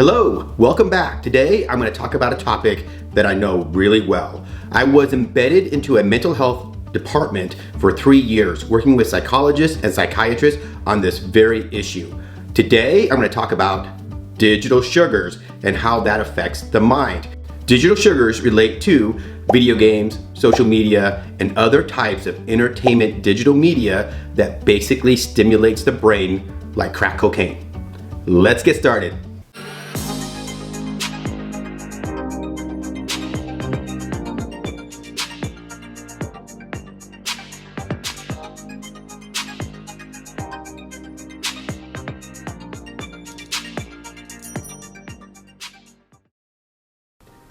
Hello, welcome back. Today I'm going to talk about a topic that I know really well. I was embedded into a mental health department for 3 years, working with psychologists and psychiatrists on this very issue. Today I'm going to talk about digital sugars and how that affects the mind. Digital sugars relate to video games, social media, and other types of entertainment digital media that basically stimulates the brain like crack cocaine. Let's get started.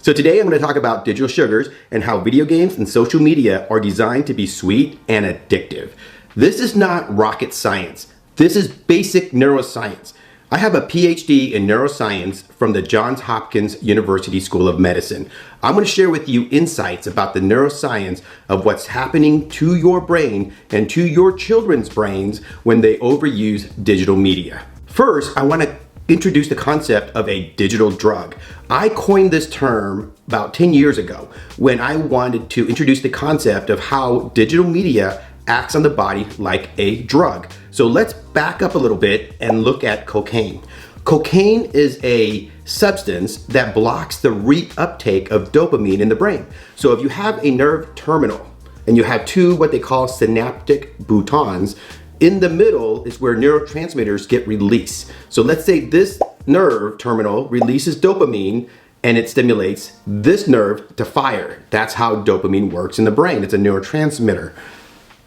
So today I'm going to talk about digital sugars and how video games and social media are designed to be sweet and addictive. This is not rocket science. This is basic neuroscience. I have a PhD in neuroscience from the Johns Hopkins University School of Medicine. I'm going to share with you insights about the neuroscience of what's happening to your brain and to your children's brains when they overuse digital media. First, I want to introduce the concept of a digital drug. I coined this term about 10 years ago when I wanted to introduce the concept of how digital media acts on the body like a drug. So let's back up a little bit and look at cocaine. Cocaine is a substance that blocks the reuptake of dopamine in the brain. So if you have a nerve terminal and you have two what they call synaptic boutons, in the middle is where neurotransmitters get released. So let's say this nerve terminal releases dopamine and it stimulates this nerve to fire. That's how dopamine works in the brain. It's a neurotransmitter.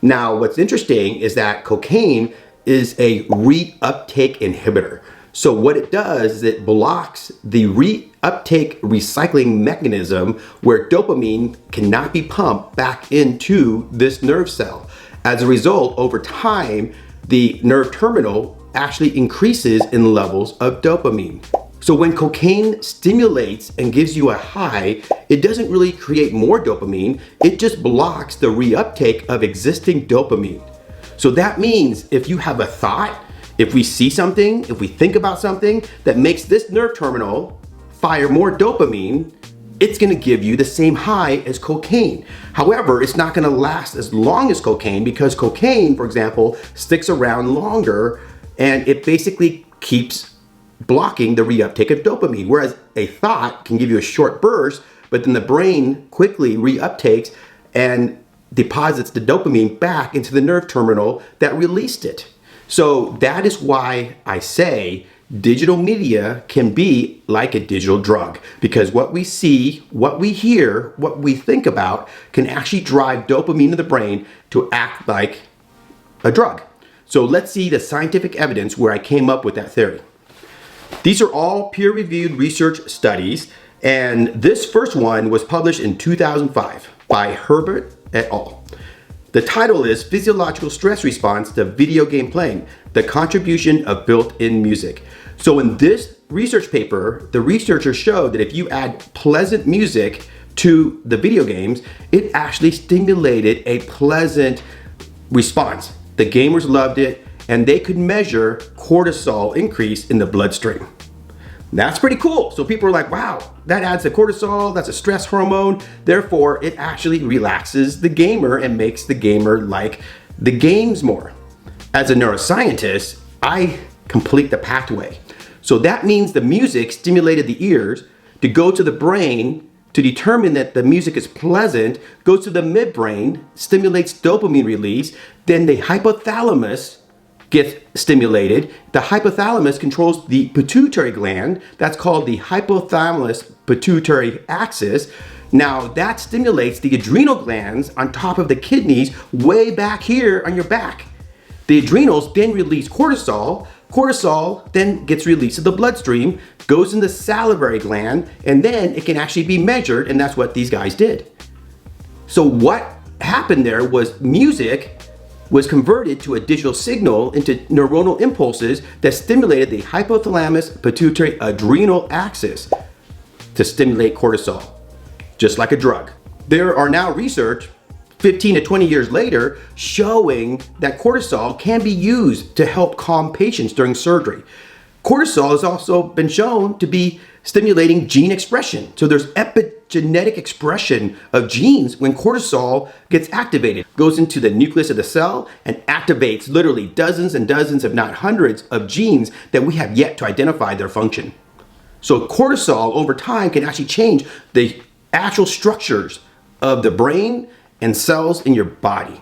Now, what's interesting is that cocaine is a reuptake inhibitor. So what it does is it blocks the reuptake recycling mechanism where dopamine cannot be pumped back into this nerve cell. As a result, over time, the nerve terminal actually increases in levels of dopamine. So when cocaine stimulates and gives you a high, it doesn't really create more dopamine, it just blocks the reuptake of existing dopamine. So that means if you have a thought, if we see something, if we think about something that makes this nerve terminal fire more dopamine, it's gonna give you the same high as cocaine. However, it's not gonna last as long as cocaine because cocaine, for example, sticks around longer and it basically keeps blocking the reuptake of dopamine. Whereas a thought can give you a short burst, but then the brain quickly reuptakes and deposits the dopamine back into the nerve terminal that released it. So that is why I say digital media can be like a digital drug, because what we see, what we hear, what we think about can actually drive dopamine in the brain to act like a drug. So let's see the scientific evidence where I came up with that theory. These are all peer-reviewed research studies, and this first one was published in 2005 by Herbert et al. The title is Physiological Stress Response to Video Game Playing, the Contribution of Built-in Music. So in this research paper, the researchers showed that if you add pleasant music to the video games, it actually stimulated a pleasant response. The gamers loved it, and they could measure cortisol increase in the bloodstream. That's pretty cool. So people are like, wow, that adds to cortisol, that's a stress hormone. Therefore, it actually relaxes the gamer and makes the gamer like the games more. As a neuroscientist, I complete the pathway. So that means the music stimulated the ears to go to the brain to determine that the music is pleasant, goes to the midbrain, stimulates dopamine release, then the hypothalamus gets stimulated. The hypothalamus controls the pituitary gland. That's called the hypothalamus pituitary axis. Now that stimulates the adrenal glands on top of the kidneys way back here on your back. The adrenals then release cortisol. Cortisol then gets released to the bloodstream, goes in the salivary gland, and then it can actually be measured, and that's what these guys did. So what happened there was music was converted to a digital signal into neuronal impulses that stimulated the hypothalamus pituitary adrenal axis to stimulate cortisol, just like a drug. There are now research 15 to 20 years later showing that cortisol can be used to help calm patients during surgery. Cortisol has also been shown to be stimulating gene expression. So there's epigenetic expression of genes when cortisol gets activated, goes into the nucleus of the cell and activates literally dozens and dozens, if not hundreds, of genes that we have yet to identify their function. So cortisol over time can actually change the actual structures of the brain and cells in your body.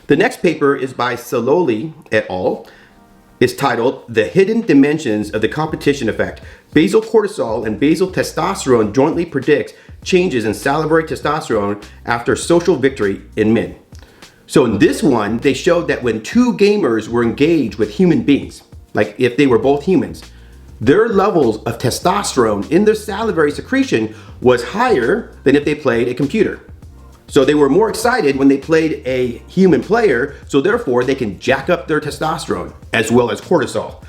The next paper is by Saloli et al. It's titled The Hidden Dimensions of the Competition Effect. Basal cortisol and basal testosterone jointly predicts changes in salivary testosterone after social victory in men. So in this one, they showed that when two gamers were engaged with human beings, like if they were both humans, their levels of testosterone in their salivary secretion was higher than if they played a computer. So they were more excited when they played a human player, so therefore they can jack up their testosterone as well as cortisol.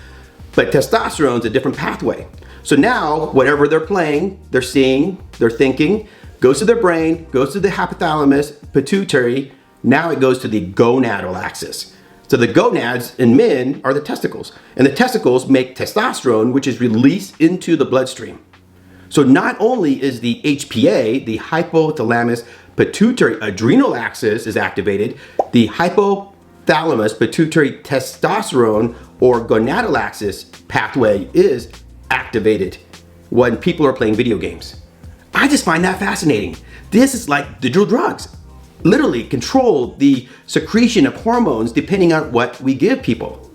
But testosterone is a different pathway. So now whatever they're playing, they're seeing, they're thinking, goes to their brain, goes to the hypothalamus, pituitary, now it goes to the gonadal axis. So the gonads in men are the testicles, and the testicles make testosterone, which is released into the bloodstream. So not only is the HPA, the hypothalamus pituitary adrenal axis, is activated, the hypothalamus pituitary testosterone or gonadal axis pathway is activated when people are playing video games. I just find that fascinating. This is like digital drugs. Literally control the secretion of hormones depending on what we give people.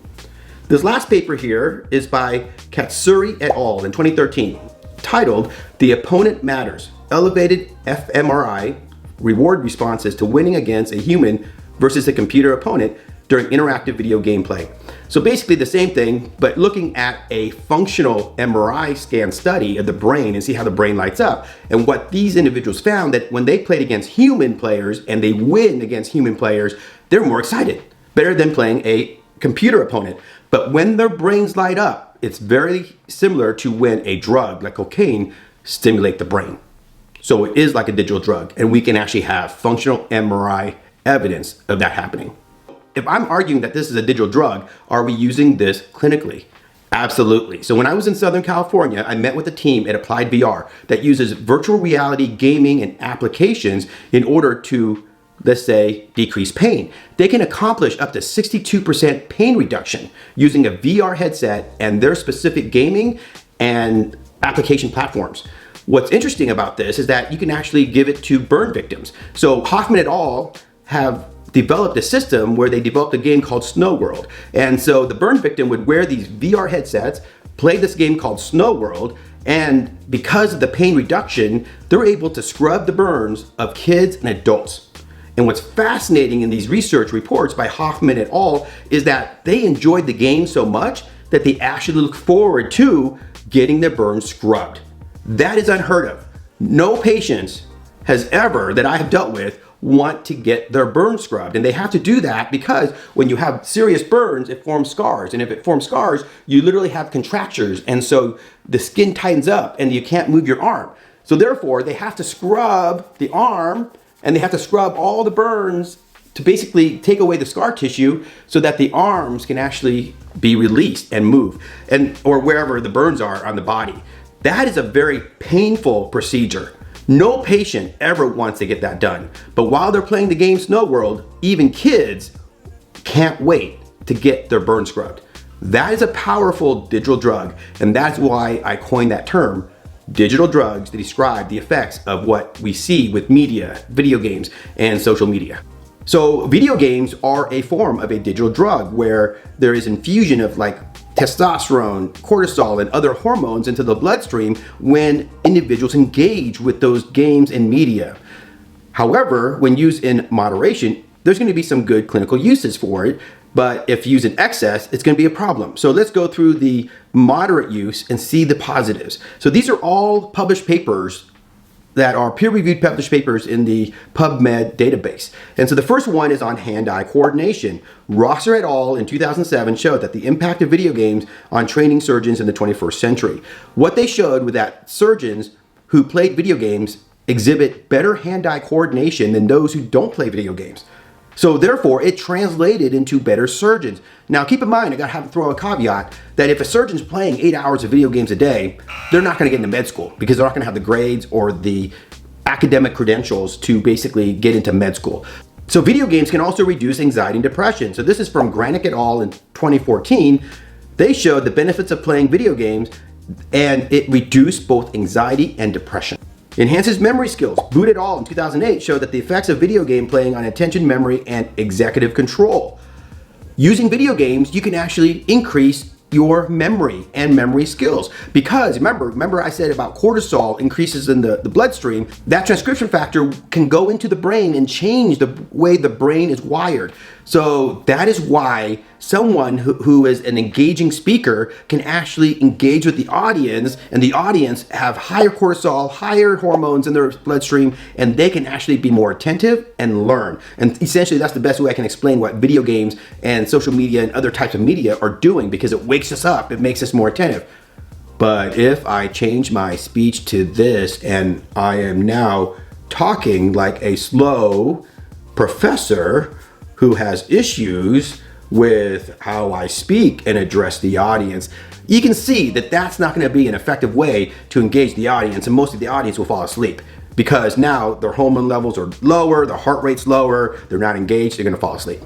This last paper here is by Katsuri et al. In 2013, titled The Opponent Matters, Elevated fMRI Reward Responses to Winning Against a Human versus a Computer Opponent During Interactive Video Gameplay. So basically the same thing, but looking at a functional MRI scan study of the brain and see how the brain lights up. And what these individuals found, that when they played against human players and they win against human players, they're more excited, better than playing a computer opponent. But when their brains light up, it's very similar to when a drug like cocaine stimulates the brain. So it is like a digital drug, and we can actually have functional MRI evidence of that happening. If I'm arguing that this is a digital drug, are we using this clinically? Absolutely. So when I was in Southern California, I met with a team at Applied VR that uses virtual reality gaming and applications in order to, let's say, decrease pain. They can accomplish up to 62% pain reduction using a VR headset and their specific gaming and application platforms. What's interesting about this is that you can actually give it to burn victims. So Hoffman et al. Have developed a system where they developed a game called Snow World. And so the burn victim would wear these VR headsets, play this game called Snow World, and because of the pain reduction, they're able to scrub the burns of kids and adults. And what's fascinating in these research reports by Hoffman et al. Is that they enjoyed the game so much that they actually look forward to getting their burns scrubbed. That is unheard of. No patient has ever, that I have dealt with, want to get their burns scrubbed. And they have to do that because when you have serious burns, it forms scars. And if it forms scars, you literally have contractures. And so the skin tightens up and you can't move your arm. So therefore, they have to scrub the arm and they have to scrub all the burns to basically take away the scar tissue so that the arms can actually be released and move, and or wherever the burns are on the body. That is a very painful procedure. No patient ever wants to get that done. But while they're playing the game Snow World, even kids can't wait to get their burn scrubbed. That is a powerful digital drug, and that's why I coined that term, digital drugs, to describe the effects of what we see with media, video games, and social media. So video games are a form of a digital drug where there is infusion of like testosterone, cortisol, and other hormones into the bloodstream when individuals engage with those games and media. However, when used in moderation, there's going to be some good clinical uses for it, but if used in excess, it's going to be a problem. So let's go through the moderate use and see the positives. So these are all published papers that are peer-reviewed published papers in the PubMed database. And so the first one is on hand-eye coordination. Rosser et al. In 2007 showed that the impact of video games on training surgeons in the 21st century. What they showed was that surgeons who played video games exhibit better hand-eye coordination than those who don't play video games. So therefore, it translated into better surgeons. Now, keep in mind, I gotta have to throw a caveat that if a surgeon's playing 8 hours of video games a day, they're not gonna get into med school because they're not gonna have the grades or the academic credentials to basically get into med school. So video games can also reduce anxiety and depression. So this is from Granick et al. In 2014. They showed the benefits of playing video games and it reduced both anxiety and depression. Enhances memory skills. Boot et al. In 2008 showed that the effects of video game playing on attention, memory, and executive control. Using video games, you can actually increase your memory and memory skills. Because remember I said about cortisol increases in the bloodstream, that transcription factor can go into the brain and change the way the brain is wired. So that is why someone who is an engaging speaker can actually engage with the audience, and the audience have higher cortisol, higher hormones in their bloodstream, and they can actually be more attentive and learn. And essentially that's the best way I can explain what video games and social media and other types of media are doing, because it wakes us up, it makes us more attentive. But if I change my speech to this and I am now talking like a slow professor who has issues with how I speak and address the audience, you can see that that's not going to be an effective way to engage the audience, and most of the audience will fall asleep because now their hormone levels are lower, their heart rate's lower, they're not engaged, they're going to fall asleep.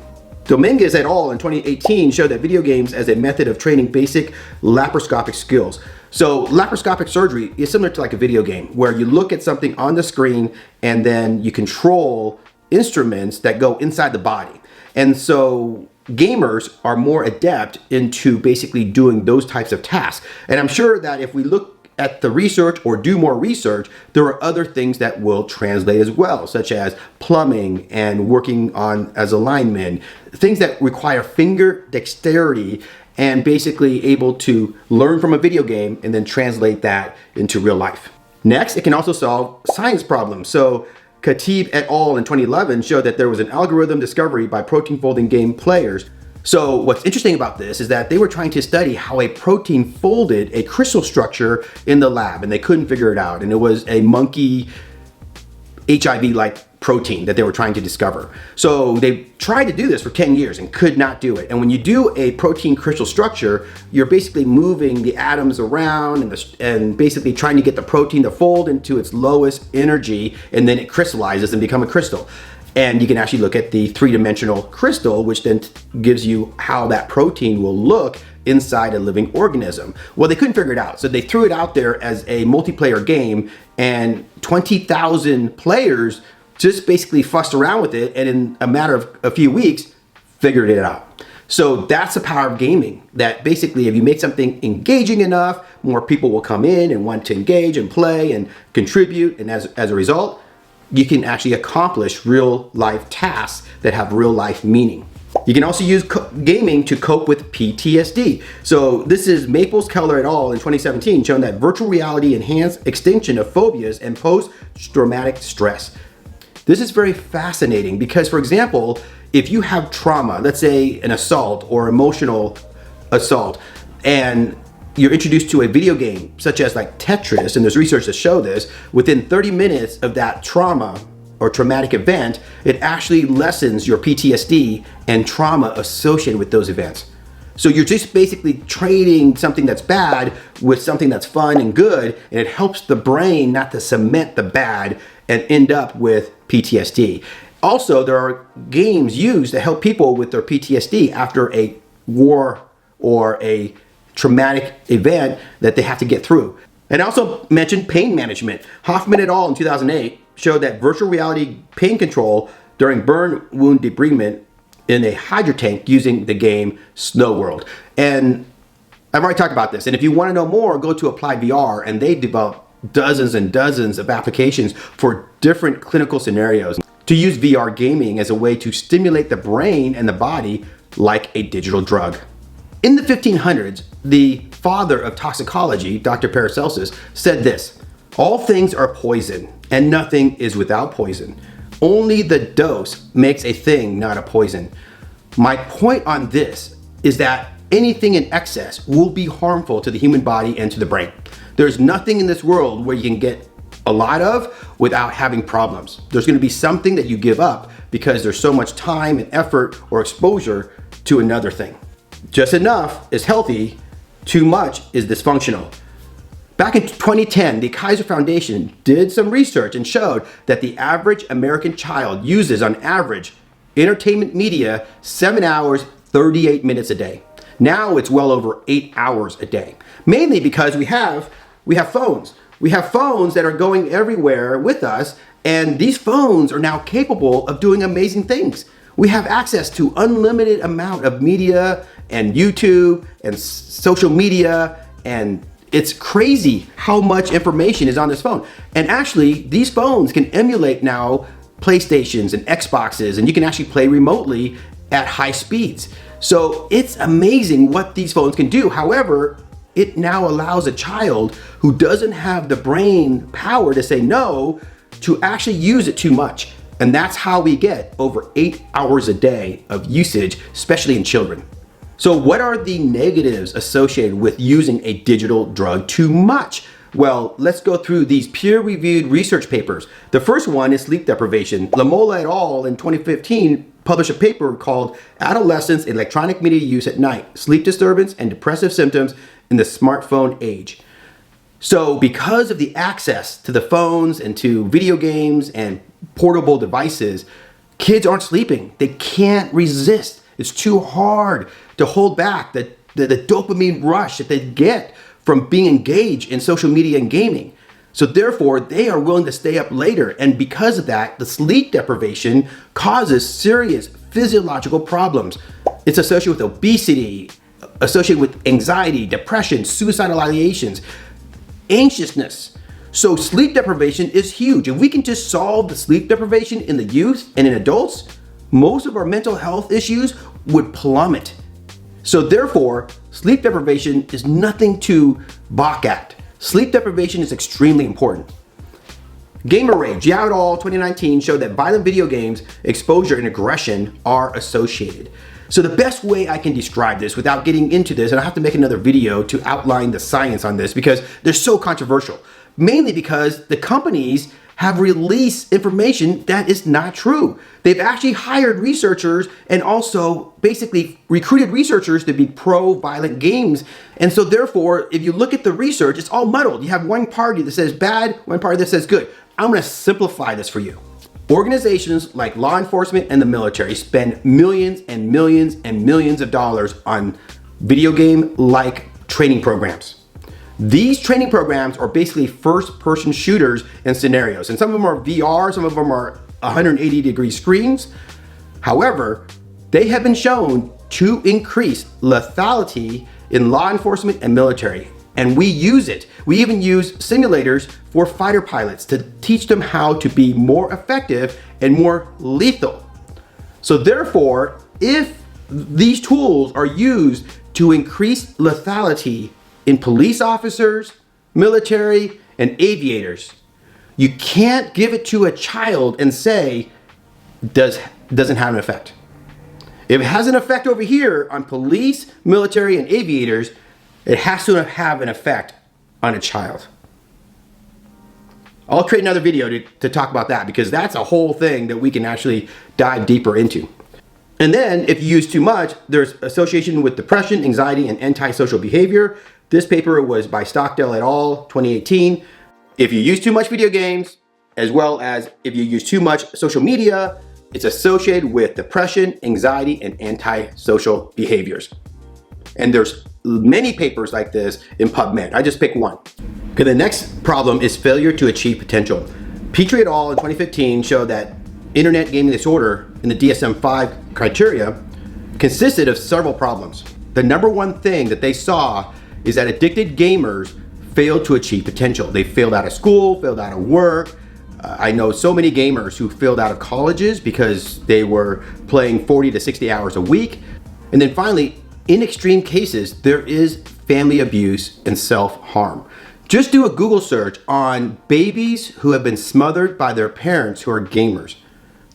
Dominguez et al. In 2018 showed that video games as a method of training basic laparoscopic skills. So laparoscopic surgery is similar to like a video game where you look at something on the screen and then you control instruments that go inside the body. And so gamers are more adept into basically doing those types of tasks. And I'm sure that if we look at the research or do more research, there are other things that will translate as well, such as plumbing and working on as a lineman, things that require finger dexterity and basically able to learn from a video game and then translate that into real life. Next, it can also solve science problems. So Khatib et al. In 2011 showed that there was an algorithm discovery by protein folding game players. So what's interesting about this is that they were trying to study how a protein folded a crystal structure in the lab, and they couldn't figure it out. And it was a monkey HIV-like protein that they were trying to discover. So they tried to do this for 10 years and could not do it. And when you do a protein crystal structure, you're basically moving the atoms around and basically trying to get the protein to fold into its lowest energy, and then it crystallizes and become a crystal. And you can actually look at the three-dimensional crystal, which then gives you how that protein will look inside a living organism. Well, they couldn't figure it out. So they threw it out there as a multiplayer game, and 20,000 players just basically fussed around with it, and in a matter of a few weeks, figured it out. So that's the power of gaming, that basically if you make something engaging enough, more people will come in and want to engage and play and contribute, and as a result, you can actually accomplish real life tasks that have real life meaning. You can also use gaming to cope with PTSD. So this is Maples Keller et al. In 2017 showing that virtual reality enhanced extinction of phobias and post-traumatic stress. This is very fascinating because, for example, if you have trauma, let's say an assault or emotional assault, and you're introduced to a video game such as like Tetris, and there's research to show this, within 30 minutes of that trauma or traumatic event, it actually lessens your PTSD and trauma associated with those events. So you're just basically trading something that's bad with something that's fun and good, and it helps the brain not to cement the bad and end up with PTSD. Also, there are games used to help people with their PTSD after a war or a traumatic event that they have to get through. And I also mentioned pain management. Hoffman et al. In 2008 showed that virtual reality pain control during burn wound debridement in a hydro tank using the game Snow World. And I've already talked about this. And if you want to know more, go to Applied VR, and they develop dozens and dozens of applications for different clinical scenarios to use VR gaming as a way to stimulate the brain and the body like a digital drug. In the 1500s, the father of toxicology, Dr. Paracelsus, said this: "All things are poison, and nothing is without poison. Only the dose makes a thing not a poison." My point on this is that anything in excess will be harmful to the human body and to the brain. There's nothing in this world where you can get a lot of without having problems. There's going to be something that you give up because there's so much time and effort or exposure to another thing. Just enough is healthy, too much is dysfunctional. Back in 2010, the Kaiser Foundation did some research and showed that the average American child uses on average entertainment media 7 hours, 38 minutes a day. Now it's well over 8 hours a day, mainly because we have phones. We have phones that are going everywhere with us, and these phones are now capable of doing amazing things. We have access to unlimited amount of media and YouTube and social media, and it's crazy how much information is on this phone. And actually, these phones can emulate now PlayStations and Xboxes, and you can actually play remotely at high speeds. So it's amazing what these phones can do. However, it now allows a child who doesn't have the brain power to say no to actually use it too much. And that's how we get over 8 hours a day of usage, especially in children. So what are the negatives associated with using a digital drug too much? Well, let's go through these peer-reviewed research papers. The first one is sleep deprivation. Lamola et al. In 2015 published a paper called Adolescents' Electronic Media Use at Night, Sleep Disturbance and Depressive Symptoms in the Smartphone Age. So because of the access to the phones and to video games and portable devices, kids aren't sleeping. They can't resist. It's too hard to hold back the dopamine rush that they get from being engaged in social media and gaming. So therefore, they are willing to stay up later. And because of that, the sleep deprivation causes serious physiological problems. It's associated with obesity, associated with anxiety, depression, suicidal ideations, anxiousness. So sleep deprivation is huge. If we can just solve the sleep deprivation in the youth and in adults, most of our mental health issues would plummet. So therefore, sleep deprivation is nothing to balk at. Sleep deprivation is extremely important. Gamer Rage, Yao et al. 2019 showed that violent video games, exposure, and aggression are associated. So the best way I can describe this without getting into this, and I have to make another video to outline the science on this because they're so controversial, mainly because the companies have released information that is not true. They've actually hired researchers and also basically recruited researchers to be pro-violent games. And so therefore, if you look at the research, it's all muddled. You have one party that says bad, one party that says good. I'm gonna simplify this for you. Organizations like law enforcement and the military spend millions and millions and millions of dollars on video game-like training programs. These training programs are basically first-person shooters and scenarios. And some of them are VR, some of them are 180-degree screens. However, they have been shown to increase lethality in law enforcement and military. And we use it. We even use simulators for fighter pilots to teach them how to be more effective and more lethal. So therefore, if these tools are used to increase lethality in police officers, military, and aviators, you can't give it to a child and say, doesn't have an effect. If it has an effect over here on police, military, and aviators, it has to have an effect on a child. I'll create another video to talk about that because that's a whole thing that we can actually dive deeper into. And then if you use too much, there's association with depression, anxiety, and antisocial behavior. This paper was by Stockdale et al. 2018. If you use too much video games, as well as if you use too much social media, it's associated with depression, anxiety, and antisocial behaviors. And there's many papers like this in PubMed. I just picked one. Okay, the next problem is failure to achieve potential. Petrie et al. In 2015 showed that internet gaming disorder in the DSM-5 criteria consisted of several problems. The number one thing that they saw is that addicted gamers failed to achieve potential. They failed out of school, failed out of work. I know so many gamers who failed out of colleges because they were playing 40 to 60 hours a week. And then finally, in extreme cases, there is family abuse and self-harm. Just do a Google search on babies who have been smothered by their parents who are gamers.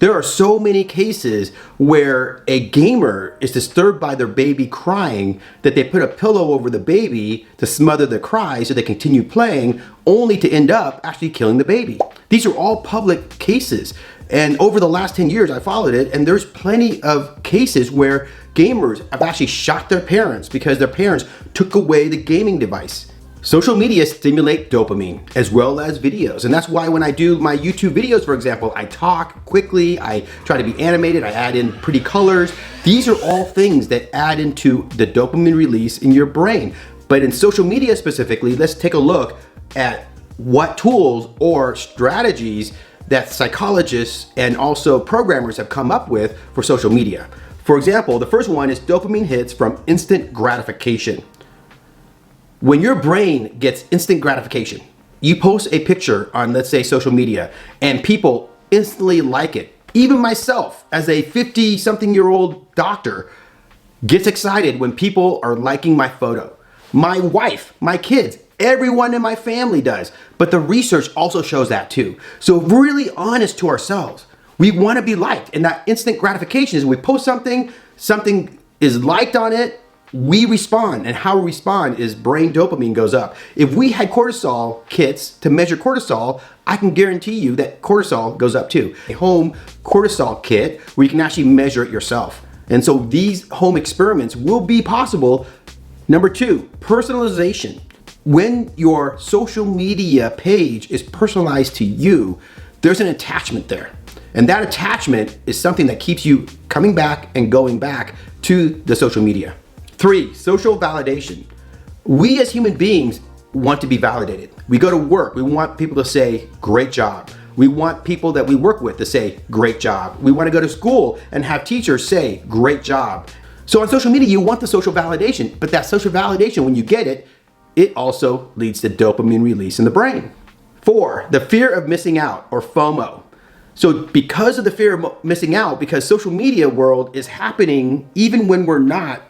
There are so many cases where a gamer is disturbed by their baby crying that they put a pillow over the baby to smother the cry so they continue playing, only to end up actually killing the baby. These are all public cases. And over the last 10 years, I followed it, and there's plenty of cases where gamers have actually shot their parents because their parents took away the gaming device. Social media stimulate dopamine as well as videos. And that's why when I do my YouTube videos, for example, I talk quickly, I try to be animated, I add in pretty colors. These are all things that add into the dopamine release in your brain. But in social media specifically, let's take a look at what tools or strategies that psychologists and also programmers have come up with for social media. For example, the first one is dopamine hits from instant gratification. When your brain gets instant gratification, you post a picture on, let's say, social media, and people instantly like it. Even myself, as a 50-something-year-old doctor, gets excited when people are liking my photo. My wife, my kids, everyone in my family does. But the research also shows that too. So if we're really honest to ourselves, we want to be liked. And that instant gratification is when we post something, something is liked on it, we respond, and how we respond is brain dopamine goes up. If we had cortisol kits to measure cortisol, I can guarantee you that cortisol goes up too. A home cortisol kit where you can actually measure it yourself. And so these home experiments will be possible. Number two, personalization. When your social media page is personalized to you, there's an attachment there. And that attachment is something that keeps you coming back and going back to the social media. 3, social validation. We as human beings want to be validated. We go to work, we want people to say, great job. We want people that we work with to say, great job. We want to go to school and have teachers say, great job. So on social media, you want the social validation, but that social validation, when you get it, it also leads to dopamine release in the brain. 4, the fear of missing out, or FOMO. So because of the fear of missing out, because social media world is happening even when we're not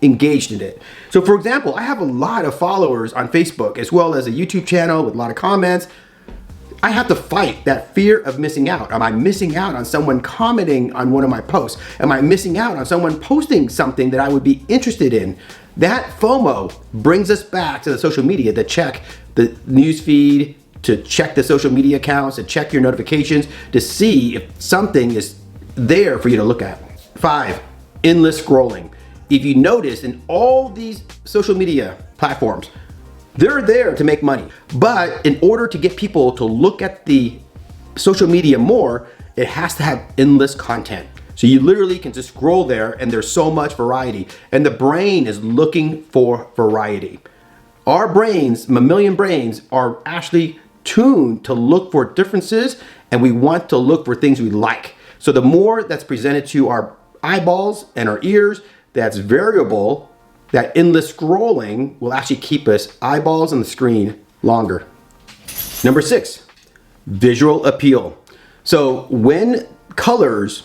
engaged in it. So for example, I have a lot of followers on Facebook as well as a YouTube channel with a lot of comments. I have to fight that fear of missing out. Am I missing out on someone commenting on one of my posts? Am I missing out on someone posting something that I would be interested in? That FOMO brings us back to the social media to check the news feed, to check the social media accounts, to check your notifications, to see if something is there for you to look at. 5, endless scrolling. If you notice, in all these social media platforms, they're there to make money. But in order to get people to look at the social media more, it has to have endless content. So you literally can just scroll there and there's so much variety. And the brain is looking for variety. Our brains, mammalian brains, are actually tuned to look for differences, and we want to look for things we like. So the more that's presented to our eyeballs and our ears, that's variable, that endless scrolling will actually keep us eyeballs on the screen longer. Number 6, visual appeal. So when colors,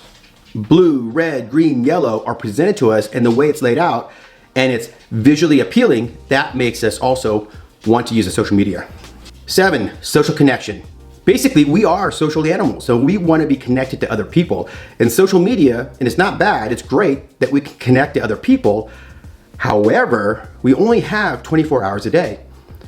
blue, red, green, yellow, are presented to us and the way it's laid out, and it's visually appealing, that makes us also want to use the social media. 7, social connection. Basically, we are social animals, so we want to be connected to other people. And social media, and it's not bad, it's great that we can connect to other people. However, we only have 24 hours a day,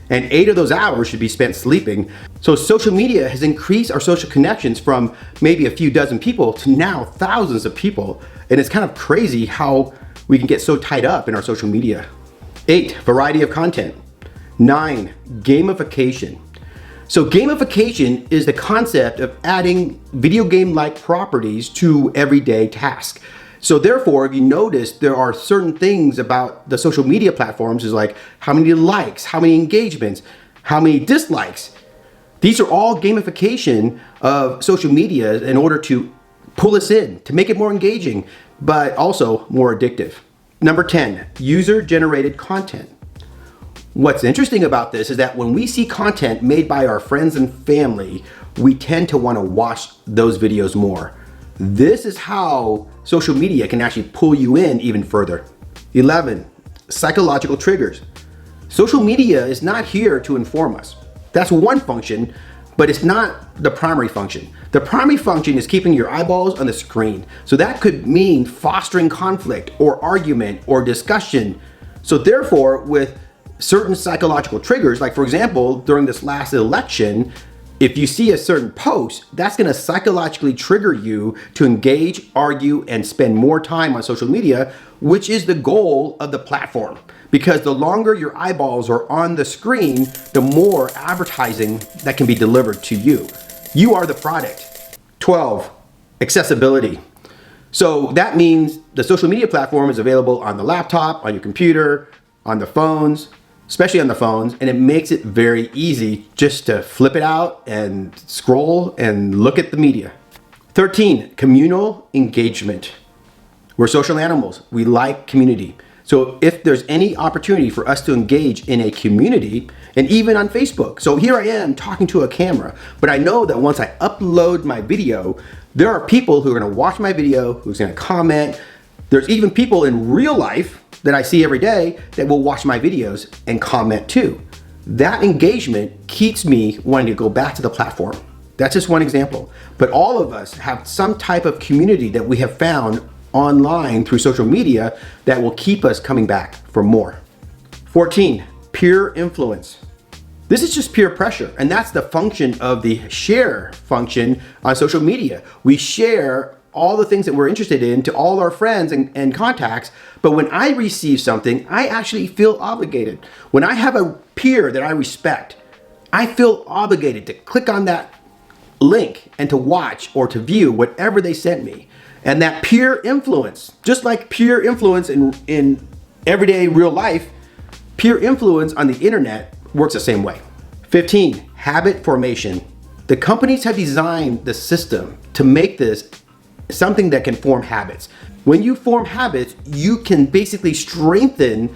and 8 of those hours should be spent sleeping. So social media has increased our social connections from maybe a few dozen people to now thousands of people. And it's kind of crazy how we can get so tied up in our social media. 8, variety of content. 9, gamification. So gamification is the concept of adding video game-like properties to everyday tasks. So therefore, if you notice, there are certain things about the social media platforms is like how many likes, how many engagements, how many dislikes. These are all gamification of social media in order to pull us in, to make it more engaging, but also more addictive. Number 10, user-generated content. What's interesting about this is that when we see content made by our friends and family, we tend to want to watch those videos more. This is how social media can actually pull you in even further. 11, psychological triggers. Social media is not here to inform us. That's one function, but it's not the primary function. The primary function is keeping your eyeballs on the screen. So that could mean fostering conflict or argument or discussion. So therefore, with certain psychological triggers, like for example, during this last election, if you see a certain post, that's gonna psychologically trigger you to engage, argue, and spend more time on social media, which is the goal of the platform. Because the longer your eyeballs are on the screen, the more advertising that can be delivered to you. You are the product. 12, accessibility. So that means the social media platform is available on the laptop, on your computer, on the phones, especially on the phones, and it makes it very easy just to flip it out and scroll and look at the media. 13, communal engagement. We're social animals. We like community. So if there's any opportunity for us to engage in a community, and even on Facebook. So here I am talking to a camera, but I know that once I upload my video, there are people who are gonna watch my video, who's gonna comment. There's even people in real life that I see every day that will watch my videos and comment too. That engagement keeps me wanting to go back to the platform. That's just one example. But all of us have some type of community that we have found online through social media that will keep us coming back for more. 14, peer influence. This is just peer pressure, and that's the function of the share function on social media. We share all the things that we're interested in to all our friends and contacts, but when I receive something, I actually feel obligated. When I have a peer that I respect, I feel obligated to click on that link and to watch or to view whatever they sent me. And that peer influence, just like peer influence in everyday real life, peer influence on the internet works the same way. 15, habit formation. The companies have designed the system to make this something that can form habits. When you form habits, you can basically strengthen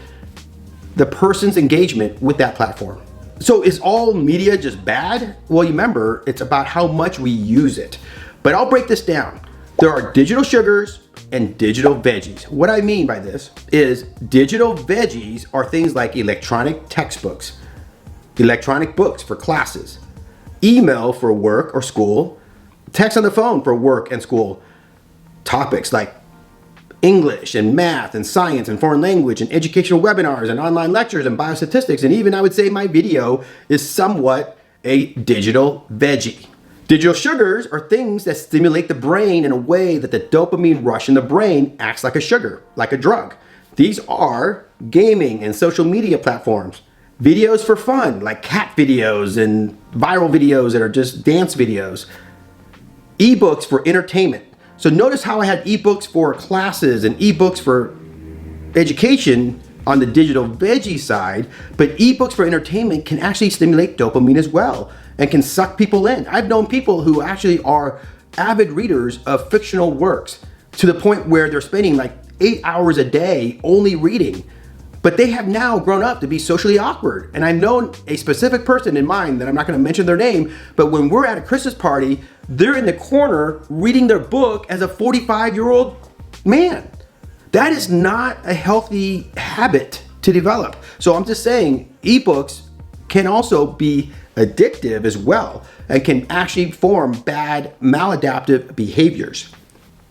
the person's engagement with that platform. So is all media just bad? Well, you remember, it's about how much we use it. But I'll break this down. There are digital sugars and digital veggies. What I mean by this is digital veggies are things like electronic textbooks, electronic books for classes, email for work or school, text on the phone for work and school, topics like English and math and science and foreign language and educational webinars and online lectures and biostatistics, and even I would say my video is somewhat a digital veggie. Digital sugars are things that stimulate the brain in a way that the dopamine rush in the brain acts like a sugar, like a drug. These are gaming and social media platforms. Videos for fun, like cat videos and viral videos that are just dance videos. Ebooks for entertainment. So notice how I had ebooks for classes and ebooks for education on the digital veggie side, but ebooks for entertainment can actually stimulate dopamine as well and can suck people in. I've known people who actually are avid readers of fictional works to the point where they're spending like 8 hours a day only reading, but they have now grown up to be socially awkward. And I've known a specific person in mind that I'm not gonna mention their name, but when we're at a Christmas party, they're in the corner reading their book as a 45-year-old man. That is not a healthy habit to develop. So I'm just saying, ebooks can also be addictive as well and can actually form bad maladaptive behaviors.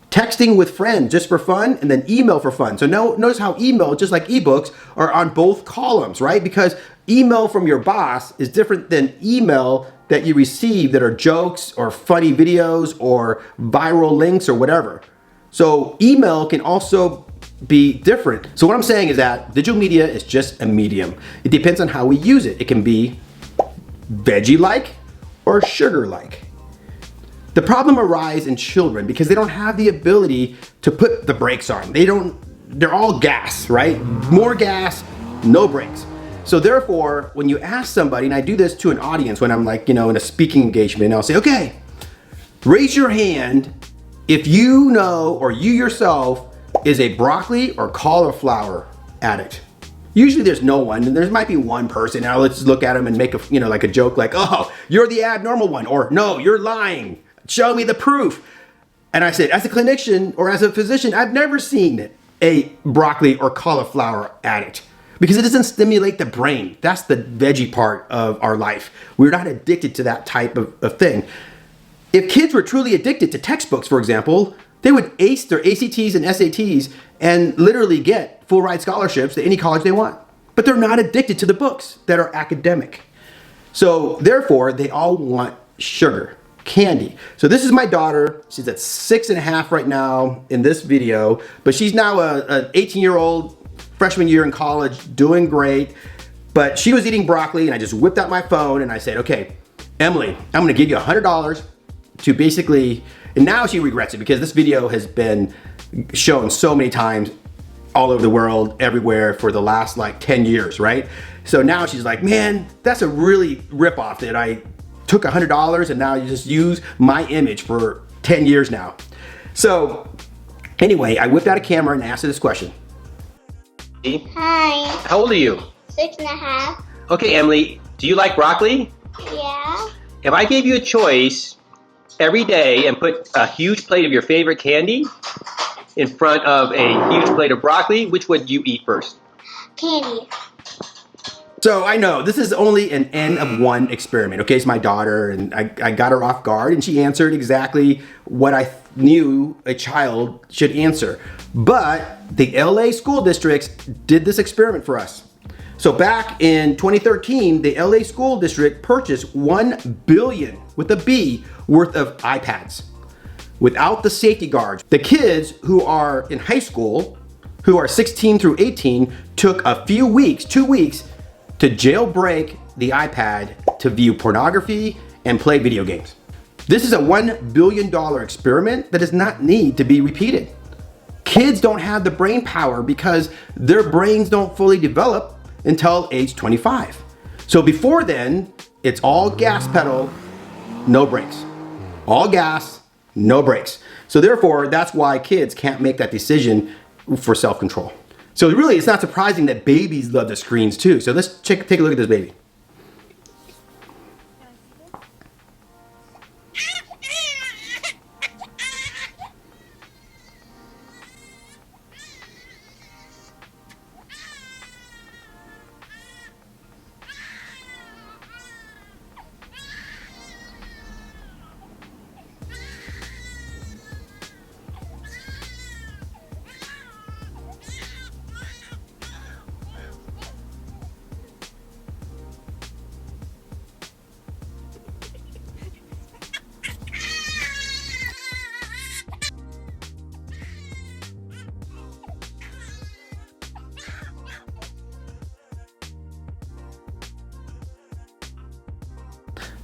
Texting with friends just for fun, and then email for fun. So now notice how email, just like ebooks, are on both columns, right? Because email from your boss is different than email that you receive that are jokes or funny videos or viral links or whatever. So email can also be different. So what I'm saying is that digital media is just a medium. It depends on how we use it. It can be veggie-like or sugar-like. The problem arises in children because they don't have the ability to put the brakes on. They're all gas, right? More gas, no brakes. So therefore, when you ask somebody, and I do this to an audience when I'm like, in a speaking engagement, and I'll say, okay, raise your hand if you know or you yourself is a broccoli or cauliflower addict. Usually there's no one, and there might be one person. Now let's just look at them and make like a joke like, oh, you're the abnormal one, or no, you're lying. Show me the proof. And I said, as a clinician or as a physician, I've never seen a broccoli or cauliflower addict. because it doesn't stimulate the brain. That's the veggie part of our life. We're not addicted to that type of thing. If kids were truly addicted to textbooks, for example, they would ace their ACTs and SATs and literally get full ride scholarships to any college they want. But they're not addicted to the books that are academic. So therefore, they all want sugar, candy. So this is my daughter. She's at 6.5 right now in this video, but she's now an 18-year-old freshman year in college, doing great. But she was eating broccoli, and I just whipped out my phone and I said, okay, Emily, I'm gonna give you $100 to basically, and now she regrets it because this video has been shown so many times all over the world, everywhere for the last like 10 years, right? So now she's like, man, that's a really ripoff that I took $100 and now you just use my image for 10 years now. So anyway, I whipped out a camera and asked her this question. Hi. How old are you? 6.5. Okay, Emily, do you like broccoli? Yeah. If I gave you a choice every day and put a huge plate of your favorite candy in front of a huge plate of broccoli, which would you eat first? Candy. So I know this is only an N of 1 experiment. Okay, it's my daughter, and I got her off guard, and she answered exactly what I knew a child should answer. But the LA school districts did this experiment for us. So back in 2013, the LA school district purchased 1 billion with a B worth of iPads without the safety guards. The kids who are in high school, who are 16 through 18, took a few weeks, 2 weeks, to jailbreak the iPad to view pornography and play video games. This is a $1 billion experiment that does not need to be repeated. Kids don't have the brain power because their brains don't fully develop until age 25. So before then, it's all gas pedal, no brakes. All gas, no brakes. So therefore, that's why kids can't make that decision for self-control. So really, it's not surprising that babies love the screens too. So let's take a look at this baby.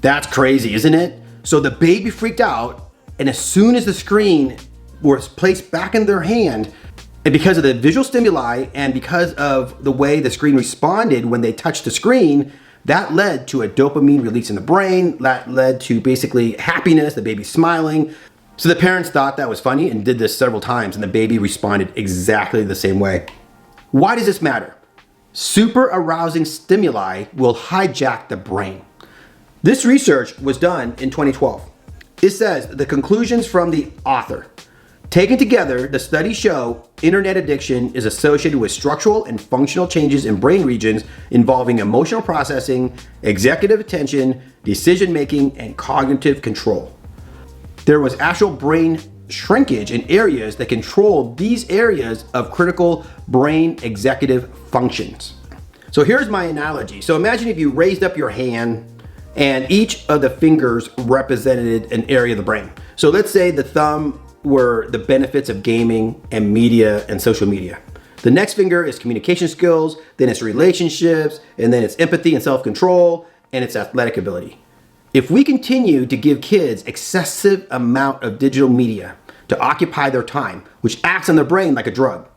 That's crazy, isn't it? So the baby freaked out, and as soon as the screen was placed back in their hand, and because of the visual stimuli and because of the way the screen responded when they touched the screen, that led to a dopamine release in the brain. That led to basically happiness, the baby smiling. So the parents thought that was funny and did this several times, and the baby responded exactly the same way. Why does this matter? Super arousing stimuli will hijack the brain. This research was done in 2012. It says the conclusions from the author. Taken together, the studies show internet addiction is associated with structural and functional changes in brain regions involving emotional processing, executive attention, decision making, and cognitive control. There was actual brain shrinkage in areas that control these areas of critical brain executive functions. So here's my analogy. So imagine if you raised up your hand and each of the fingers represented an area of the brain. So let's say the thumb were the benefits of gaming and media and social media. The next finger is communication skills, then it's relationships, and then it's empathy and self-control, and it's athletic ability. If we continue to give kids excessive amount of digital media to occupy their time, which acts on their brain like a drug,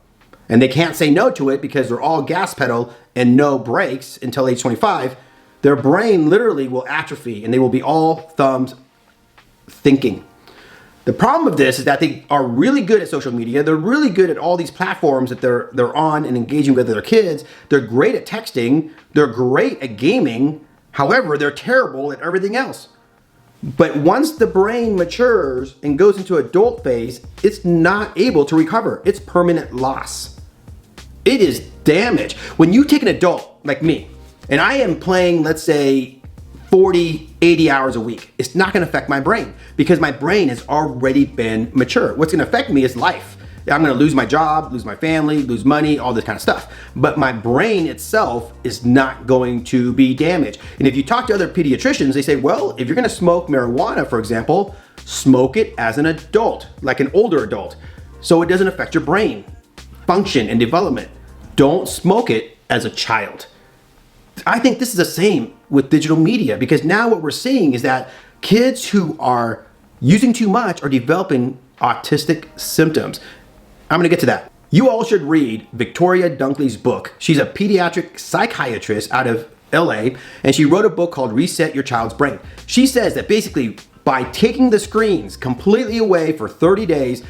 and they can't say no to it because they're all gas pedal and no brakes until age 25, their brain literally will atrophy and they will be all thumbs thinking. The problem with this is that they are really good at social media. They're really good at all these platforms that they're on and engaging with their kids. They're great at texting. They're great at gaming. However, they're terrible at everything else. But once the brain matures and goes into adult phase, it's not able to recover. It's permanent loss. It is damage. When you take an adult like me, and I am playing, let's say, 40, 80 hours a week, it's not gonna affect my brain because my brain has already been mature. What's gonna affect me is life. I'm gonna lose my job, lose my family, lose money, all this kind of stuff. But my brain itself is not going to be damaged. And if you talk to other pediatricians, they say, well, if you're gonna smoke marijuana, for example, smoke it as an adult, like an older adult, so it doesn't affect your brain function and development. Don't smoke it as a child. I think this is the same with digital media because now what we're seeing is that kids who are using too much are developing autistic symptoms. I'm gonna get to that. You all should read Victoria Dunkley's book. She's a pediatric psychiatrist out of LA, and she wrote a book called Reset Your Child's Brain. She says that basically by taking the screens completely away for 30 days,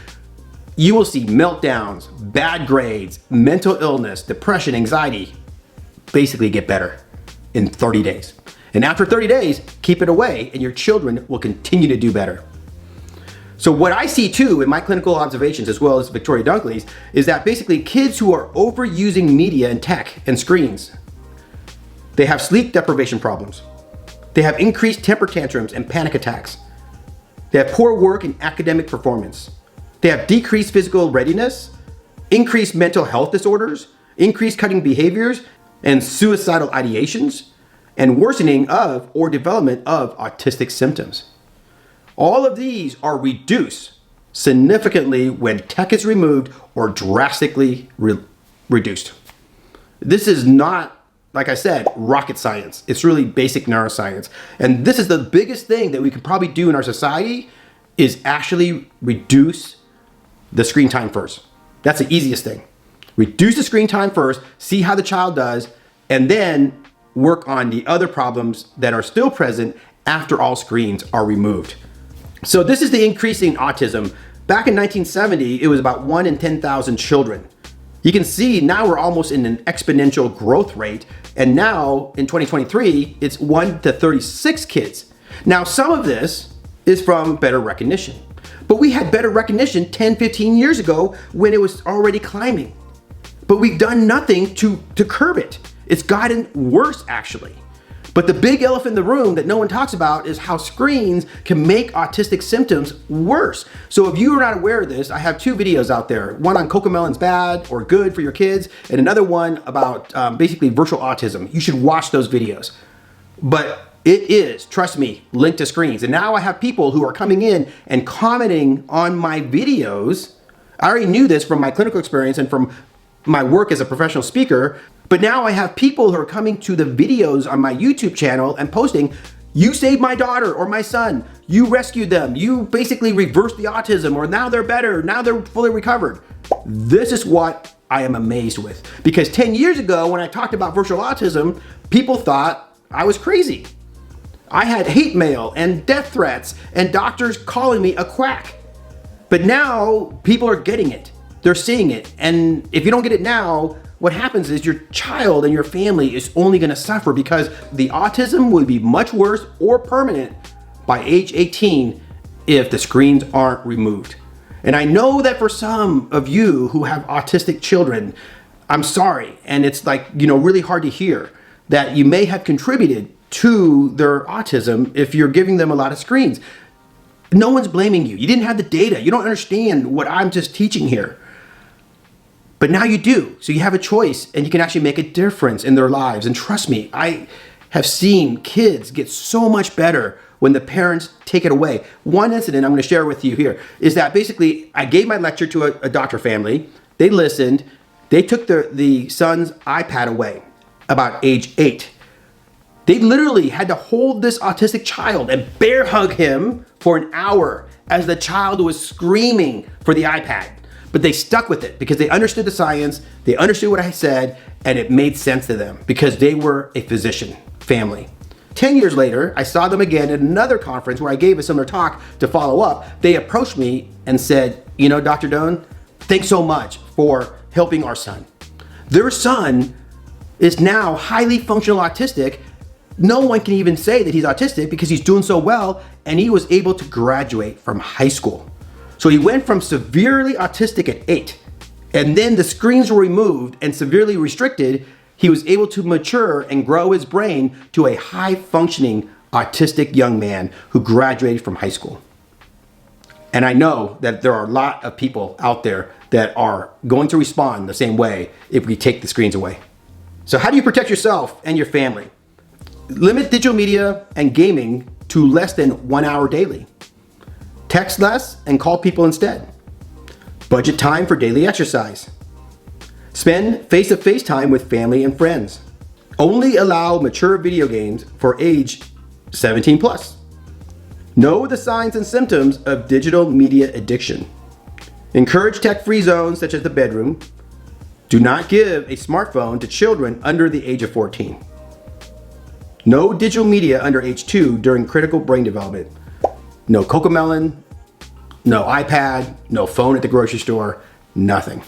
you will see meltdowns, bad grades, mental illness, depression, anxiety, basically get better in 30 days. And after 30 days, keep it away and your children will continue to do better. So what I see too in my clinical observations as well as Victoria Dunkley's is that basically kids who are overusing media and tech and screens, they have sleep deprivation problems. They have increased temper tantrums and panic attacks. They have poor work and academic performance. They have decreased physical readiness, increased mental health disorders, increased cutting behaviors, and suicidal ideations, and worsening of or development of autistic symptoms. All of these are reduced significantly when tech is removed or drastically reduced. This is not, like I said, rocket science. It's really basic neuroscience. And this is the biggest thing that we can probably do in our society is actually reduce the screen time first. That's the easiest thing. Reduce the screen time first, see how the child does, and then work on the other problems that are still present after all screens are removed. So this is the increasing autism. Back in 1970, it was about 1 in 10,000 children. You can see now we're almost in an exponential growth rate, and now in 2023, it's 1 to 36 kids. Now some of this is from better recognition. But we had better recognition 10, 15 years ago when it was already climbing. But we've done nothing to curb it. It's gotten worse actually. But the big elephant in the room that no one talks about is how screens can make autistic symptoms worse. So if you are not aware of this, I have 2 videos out there. One on cocomelon's bad or good for your kids, and another one about basically virtual autism. You should watch those videos. But it is, trust me, linked to screens. And now I have people who are coming in and commenting on my videos. I already knew this from my clinical experience and from my work as a professional speaker, but now I have people who are coming to the videos on my YouTube channel and posting, you saved my daughter or my son, you rescued them, you basically reversed the autism, or now they're better, now they're fully recovered. This is what I am amazed with. Because 10 years ago when I talked about virtual autism, people thought I was crazy. I had hate mail and death threats and doctors calling me a quack. But now people are getting it. They're seeing it. And if you don't get it now, what happens is your child and your family is only gonna suffer because the autism will be much worse or permanent by age 18 if the screens aren't removed. And I know that for some of you who have autistic children, I'm sorry. And it's like, really hard to hear that you may have contributed to their autism if you're giving them a lot of screens. No one's blaming you. You didn't have the data. You don't understand what I'm just teaching here. But now you do. So you have a choice and you can actually make a difference in their lives. And trust me, I have seen kids get so much better when the parents take it away. One incident I'm going to share with you here is that basically I gave my lecture to a doctor family. They listened. They took the son's iPad away about age 8. They literally had to hold this autistic child and bear hug him for an hour as the child was screaming for the iPad. But they stuck with it because they understood the science, they understood what I said, and it made sense to them because they were a physician family. 10 years later, I saw them again at another conference where I gave a similar talk to follow up. They approached me and said, Dr. Doan, thanks so much for helping our son. Their son is now highly functional autistic. No one can even say that he's autistic because he's doing so well, and he was able to graduate from high school. So he went from severely autistic at 8 and then the screens were removed and severely restricted, he was able to mature and grow his brain to a high-functioning autistic young man who graduated from high school. And I know that there are a lot of people out there that are going to respond the same way if we take the screens away. So how do you protect yourself and your family? Limit digital media and gaming to less than 1 hour daily. Text less and call people instead. Budget time for daily exercise. Spend face-to-face time with family and friends. Only allow mature video games for age 17 plus. Know the signs and symptoms of digital media addiction. Encourage tech-free zones such as the bedroom. Do not give a smartphone to children under the age of 14. No digital media under age 2 during critical brain development. No Cocomelon, no iPad, no phone at the grocery store, nothing.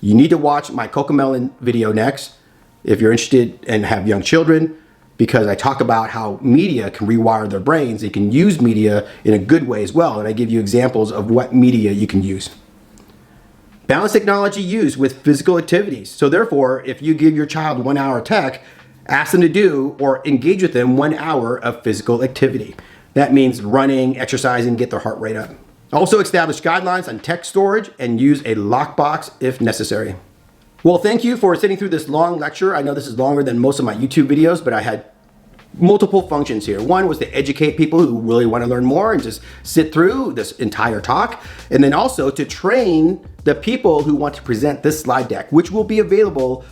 You need to watch my Cocomelon video next if you're interested and have young children, because I talk about how media can rewire their brains. They can use media in a good way as well, and I give you examples of what media you can use. Balance technology use with physical activities. So therefore, if you give your child 1 hour tech, ask them to do or engage with them 1 hour of physical activity. That means running, exercising, get their heart rate up. Also establish guidelines on tech storage and use a lockbox if necessary. Well, thank you for sitting through this long lecture. I know this is longer than most of my YouTube videos, but I had multiple functions here. One was to educate people who really want to learn more and just sit through this entire talk. And then also to train the people who want to present this slide deck, which will be available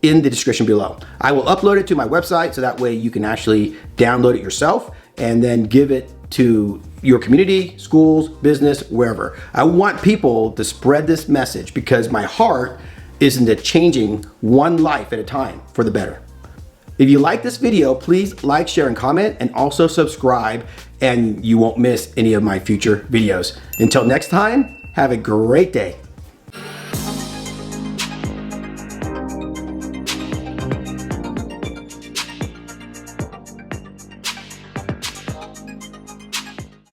in the description below. I will upload it to my website so that way you can actually download it yourself and then give it to your community, schools, business, wherever. I want people to spread this message because my heart is into changing one life at a time for the better. If you like this video, please like, share, and comment, and also subscribe, and you won't miss any of my future videos. Until next time, have a great day.